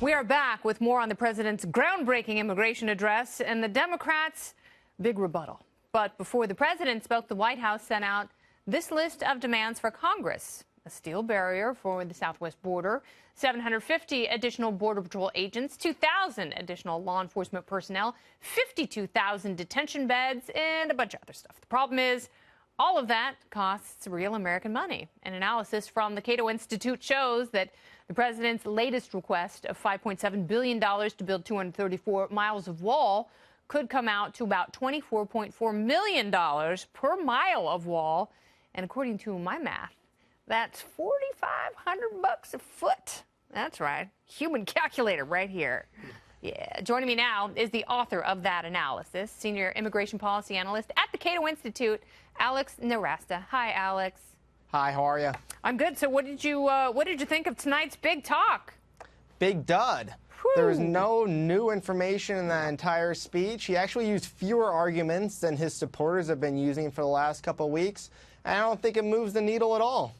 We are back with more on the president's groundbreaking immigration address and the Democrats' big rebuttal. But before the president spoke, the White House sent out this list of demands for Congress: a steel barrier for the southwest border, 750 additional Border Patrol agents, 2,000 additional law enforcement personnel, 52,000 detention beds, and a bunch of other stuff. The problem is, all of that costs real American money. An analysis from the CATO Institute shows that the president's latest request of $5.7 billion to build 234 miles of wall could come out to about $24.4 million per mile of wall. And according to my math, that's $4,500 a foot. That's right. Human calculator right here. Yeah. Joining me now is the author of that analysis, senior immigration policy analyst at the CATO Institute, Alex Nowrasteh. Hi, Alex. Hi, how are you? I'm good. So what did you think of tonight's big talk? Big dud. Whew. There was no new information in that entire speech. He actually used fewer arguments than his supporters have been using for the last couple of weeks. And I don't think it moves the needle at all.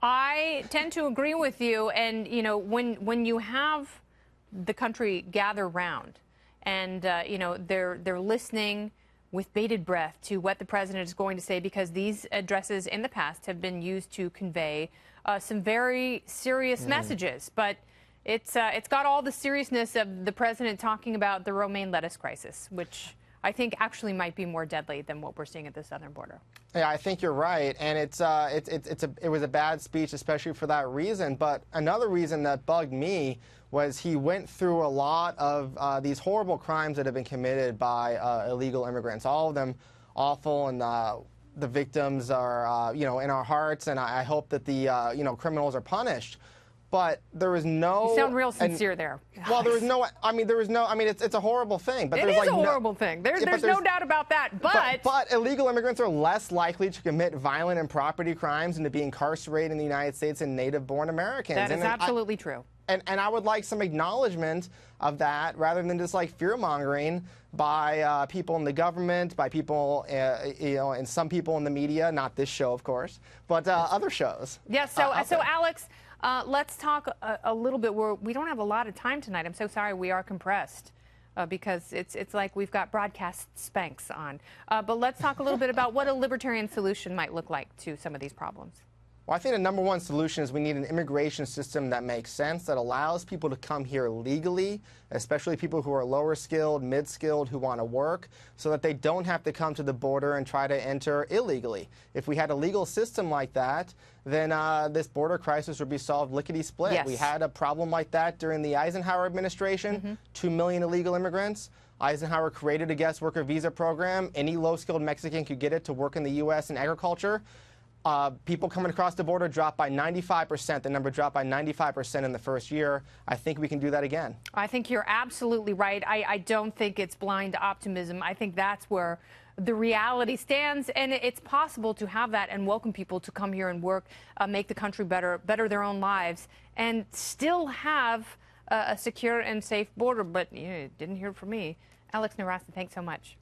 I tend to agree with you. And, you know, when you have the country gather round and, you know, they're listening with bated breath to what the president is going to say, because these addresses in the past have been used to convey some very serious messages. But it's got all the seriousness of the president talking about the romaine lettuce crisis, which I think actually might be more deadly than what we're seeing at the southern border. Yeah, I think you're right, and it was a bad speech, especially for that reason. But another reason that bugged me was he went through a lot of these horrible crimes that have been committed by illegal immigrants. All of them awful, and the victims are you know, in our hearts. And I hope that the you know, criminals are punished. But there was no. You sound real sincere there. Well, there was no. I mean, there was no. I mean, it's a horrible thing. But it is like a horrible thing. There's no doubt about that. But illegal immigrants are less likely to commit violent and property crimes and to be incarcerated in the United States than native-born Americans. That is absolutely true. And I would like some acknowledgement of that, rather than just like fear-mongering by people in the government, by people, you know, and some people in the media. Not this show, of course, but other shows. Yes. Yeah, so Alex. Let's talk a little bit. We don't have a lot of time tonight. I'm so sorry. We are compressed because it's like we've got broadcast Spanx on. But let's talk a little bit about what a libertarian solution might look like to some of these problems. Well, I think the number one solution is we need an immigration system that makes sense, that allows people to come here legally, especially people who are lower skilled, mid-skilled, who want to work, so that they don't have to come to the border and try to enter illegally. If we had a legal system like that, then this border crisis would be solved lickety-split. Yes. We had a problem like that during the Eisenhower administration, 2 million illegal immigrants. Eisenhower created a guest worker visa program. Any low-skilled Mexican could get it to work in the U.S. in agriculture. People coming across the border dropped by 95%. The number dropped by 95% in the first year. I think we can do that again. I think you're absolutely right. I don't think it's blind optimism. I think that's where the reality stands, and it's possible to have that and welcome people to come here and work, make the country better their own lives, and still have a secure and safe border. But you didn't hear from me. Alex Nowrasteh, thanks so much.